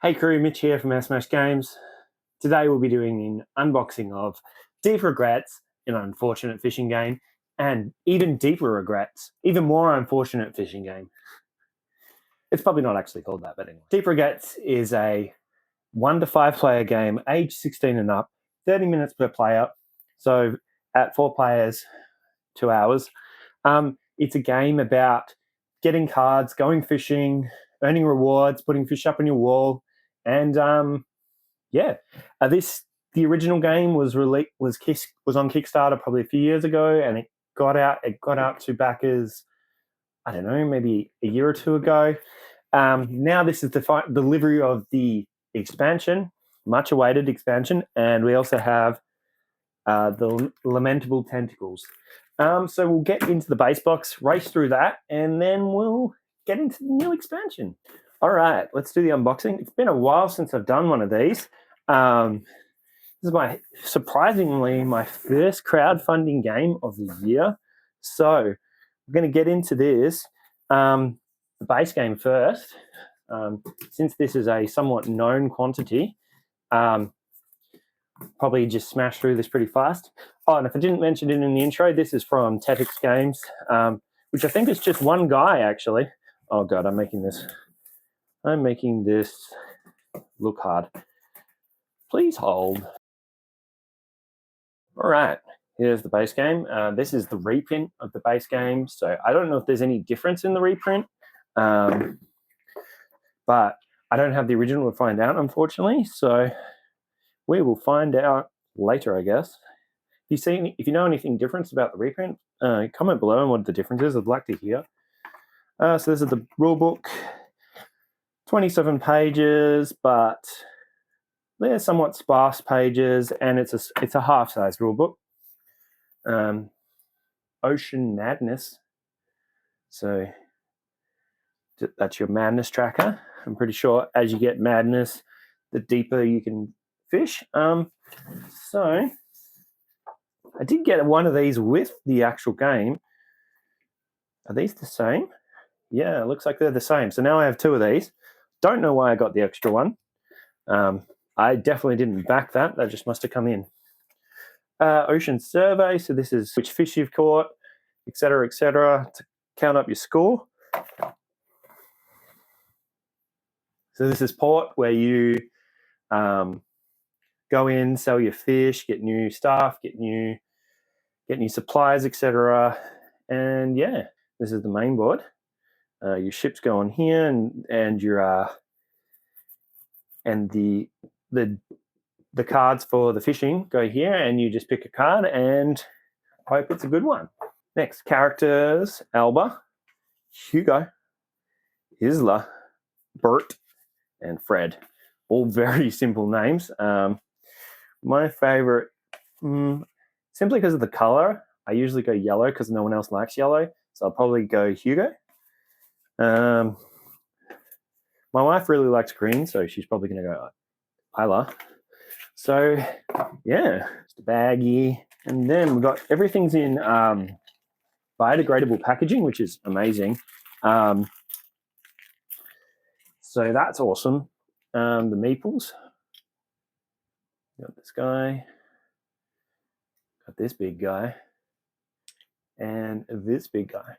Hey crew, Mitch here from Airsmash Games. Today we'll be doing an unboxing of Deep Regrets, an unfortunate fishing game, and even deeper regrets, even more unfortunate fishing game. It's probably not actually called that, but anyway. Deep Regrets is a 1 to 5 player game, age 16 and up, 30 minutes per player. So at 4 players, 2 hours. It's a game about getting cards, going fishing, earning rewards, putting fish up on your wall, and the original game was on Kickstarter probably a few years ago, and it got out to backers, I don't know, maybe a year or two ago. Now this is the delivery of the expansion, much awaited expansion, and we also have the Lamentable Tentacles. So we'll get into the base box, race through that, and then we'll get into the new expansion. All right, let's do the unboxing. It's been a while since I've done one of these. This is surprisingly my first crowdfunding game of the year. So we're going to get into this. The base game first. Since this is a somewhat known quantity, probably just smash through this pretty fast. Oh, and if I didn't mention it in the intro, this is from Tettix Games, which I think is just one guy, actually. Oh, God, I'm making this look hard. Please hold. All right, here's the base game. This is the reprint of the base game, so I don't know if there's any difference in the reprint, but I don't have the original to find out, unfortunately, so we will find out later, I guess. If you know anything different about the reprint, comment below on what the difference is. I'd like to hear. So this is the rule book, 27 pages, but they're somewhat sparse pages, and it's a half-size rule book. Ocean Madness. So that's your madness tracker. I'm pretty sure as you get madness, the deeper you can fish. So I did get one of these with the actual game. Are these the same? Yeah, it looks like they're the same. So now I have 2 of these. Don't know why I got the extra one. I definitely didn't back that. That just must have come in. Ocean Survey. So this is which fish you've caught, etc., to count up your score. So this is Port, where you go in, sell your fish, get new stuff, get new supplies, etc. And yeah, this is the main board. Your ships go on here, and your and the cards for the fishing go here, and you just pick a card and hope it's a good one. Next, characters: Alba, Hugo, Isla, Bert, and Fred. All very simple names. My favorite, simply because of the color, I usually go yellow because no one else likes yellow, so I'll probably go Hugo. My wife really likes green, so she's probably going to go Isla. So yeah, just a baggie, and then we've got everything's in biodegradable packaging, which is amazing. So that's awesome. The meeples. Got this guy. Got this big guy. And this big guy.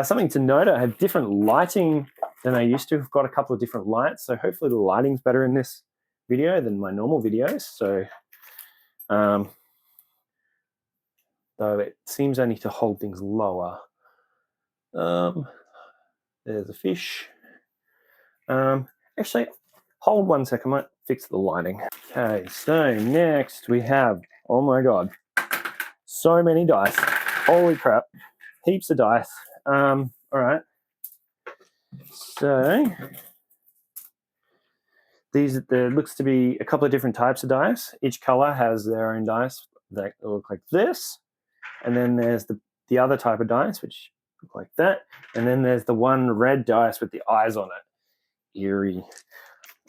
Something to note, I have different lighting than I used to. I've got a couple of different lights, so hopefully the lighting's better in this video than my normal videos. So, though it seems I need to hold things lower. There's a fish. Actually, hold 1 second, I might fix the lighting. Okay, so next we have, oh my God, so many dice. Holy crap, heaps of dice. All right. So there looks to be a couple of different types of dice. Each color has their own dice that look like this. And then there's the other type of dice, which look like that. And then there's the one red dice with the eyes on it. Eerie.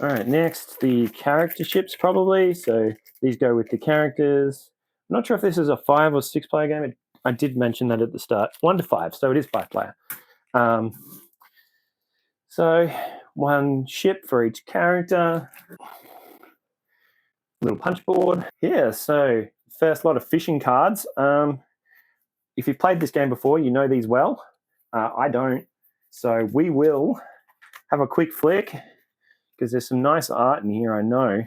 All right, next, the character ships probably. So these go with the characters. I'm not sure if this is a 5 or 6 player game. I did mention that at the start. 1 to 5, so it is 5 player. So one ship for each character. Little punch board. Yeah, so first lot of fishing cards. If you've played this game before, you know these well. I don't. So we will have a quick flick because there's some nice art in here, I know.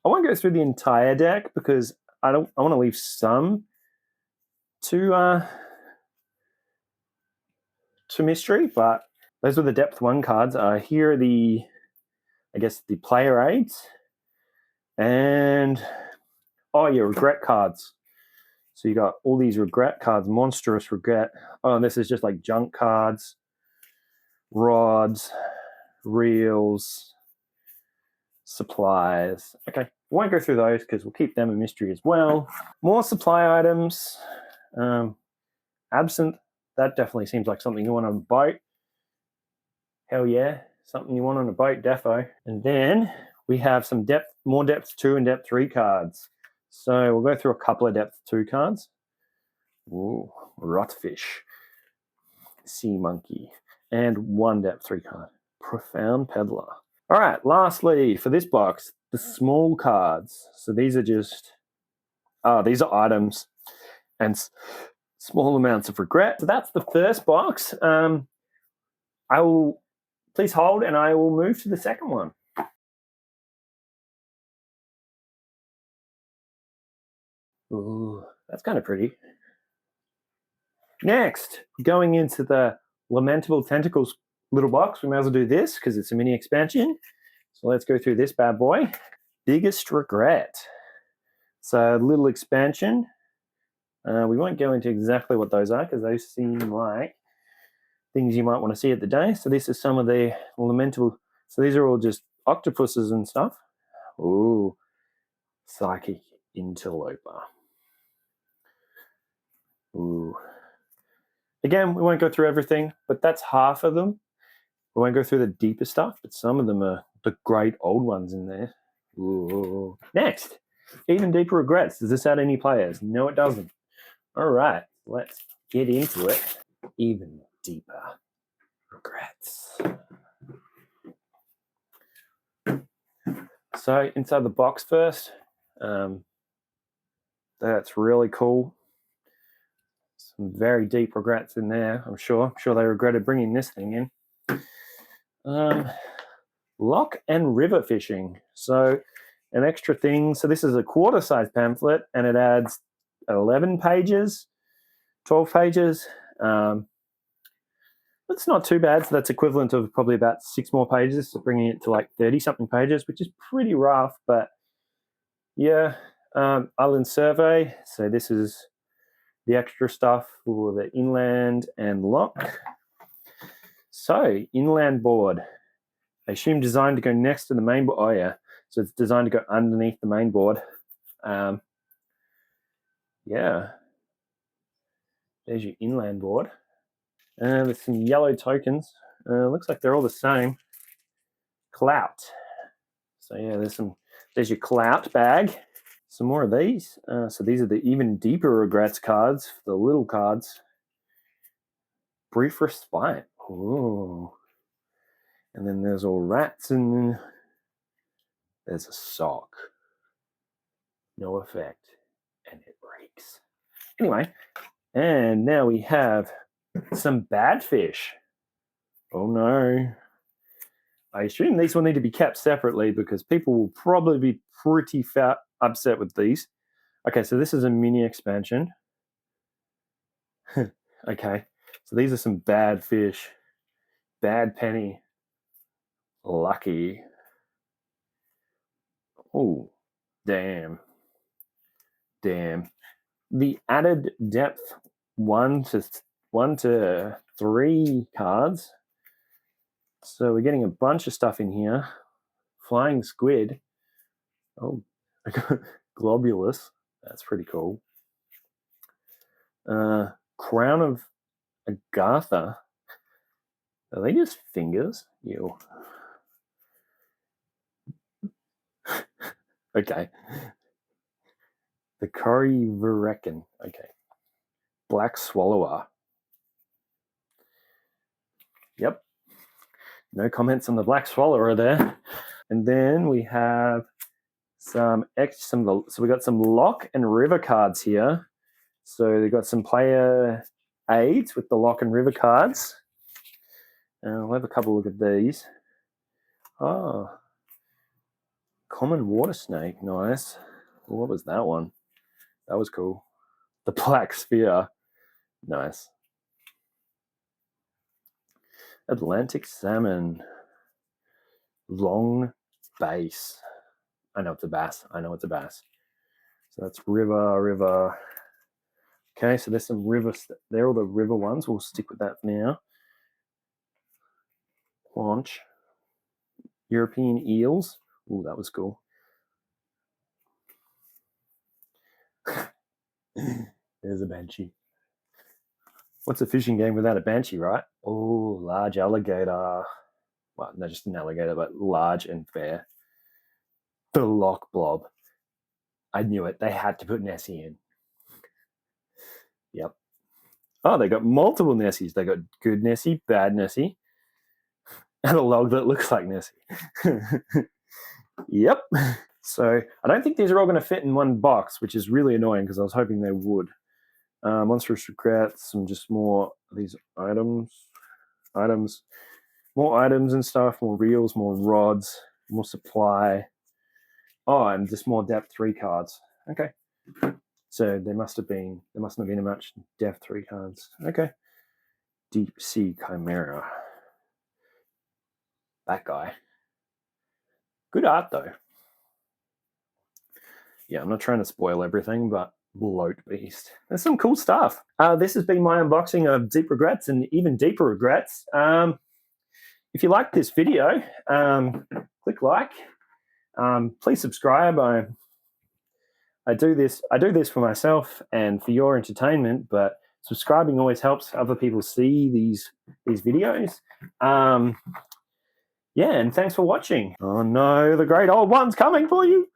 I won't go through the entire deck because I want to leave some to mystery, but those are the depth 1 cards. Here are the, I guess, the player aids. And, oh yeah, regret cards. So you got all these regret cards, monstrous regret. Oh, and this is just like junk cards, rods, reels, supplies. Okay, we won't go through those because we'll keep them a mystery as well. More supply items. Absinthe, that definitely seems like something you want on a boat. Hell yeah, something you want on a boat, defo. And then we have some more depth 2 and depth 3 cards. So we'll go through a couple of depth 2 cards. Ooh, rotfish, sea monkey, and 1 depth 3 card, profound peddler. All right, lastly for this box, the small cards. So these are just, these are items and small amounts of regret. So that's the first box. I will, please hold and I will move to the second one. Ooh, that's kind of pretty. Next, going into the Lamentable Tentacles little box, we may as well do this because it's a mini expansion. So let's go through this bad boy. Biggest regret. So little expansion. We won't go into exactly what those are because those seem like things you might want to see at the day. So this is some of the lamentable. So these are all just octopuses and stuff. Ooh, psychic interloper. Ooh. Again, we won't go through everything, but that's half of them. We won't go through the deeper stuff, but some of them are the great old ones in there. Ooh. Next, even deeper regrets. Does this add any players? No, it doesn't. All right, let's get into it. Even deeper regrets. So inside the box first, that's really cool. Some very deep regrets in there, I'm sure. I'm sure they regretted bringing this thing in. Lock and river fishing. So an extra thing. So this is a quarter-size pamphlet, and it adds 11 pages, 12 pages. It's not too bad. So that's equivalent of probably about 6 more pages, so bringing it to like 30-something pages, which is pretty rough. But yeah, island survey. So this is the extra stuff for the inland and lock. So inland board. I assume designed to go next to the main board. Oh yeah, so it's designed to go underneath the main board. Yeah, there's your inland board. There's some yellow tokens. Looks like they're all the same. Clout. So yeah, there's your clout bag. Some more of these. So these are the even deeper regrets cards, the little cards. Brief respite. Ooh. And then there's all rats, and there's a sock. No effect. And it breaks. Anyway, and now we have some bad fish. Oh no. I assume these will need to be kept separately because people will probably be pretty upset with these. Okay, so this is a mini expansion. Okay, so these are some bad fish. Bad penny. Lucky. Oh, damn. Damn. The added depth 1 to 3 cards. So we're getting a bunch of stuff in here. Flying squid. Oh, globulus. That's pretty cool. Crown of Agatha. Are they just fingers? Ew. Okay. The Curry Verrecken. Okay. Black Swallower. Yep. No comments on the Black Swallower there. And then we have so we got some lock and river cards here. So they've got some player aids with the lock and river cards. We'll have a couple look at these. Oh, common water snake, nice. What was that one? That was cool. The black sphere, nice. Atlantic salmon, long bass. I know it's a bass. So that's river. Okay, so there's some rivers. They're all the river ones. We'll stick with that for now. Launch. European eels. Ooh, that was cool. There's a banshee. What's a fishing game without a banshee, right? Oh, large alligator. Well, not just an alligator, but large and fair. The lock blob. I knew it. They had to put Nessie in. Yep. Oh, they got multiple Nessies. They got good Nessie, bad Nessie, and a log that looks like Nessie. Yep. So I don't think these are all going to fit in one box, which is really annoying because I was hoping they would. Monstrous regrets, some just more of these items, more items and stuff, more reels, more rods, more supply. Oh, and just more depth 3 cards. Okay. So there mustn't have been a much depth 3 cards. Okay. Deep Sea Chimera. That guy. Good art though. Yeah, I'm not trying to spoil everything, but bloat beast. There's some cool stuff. This has been my unboxing of Deep Regrets and even deeper regrets. If you like this video, click like. Please subscribe. I do this for myself and for your entertainment, but subscribing always helps other people see these videos. Yeah, and thanks for watching. Oh no, the great old one's coming for you.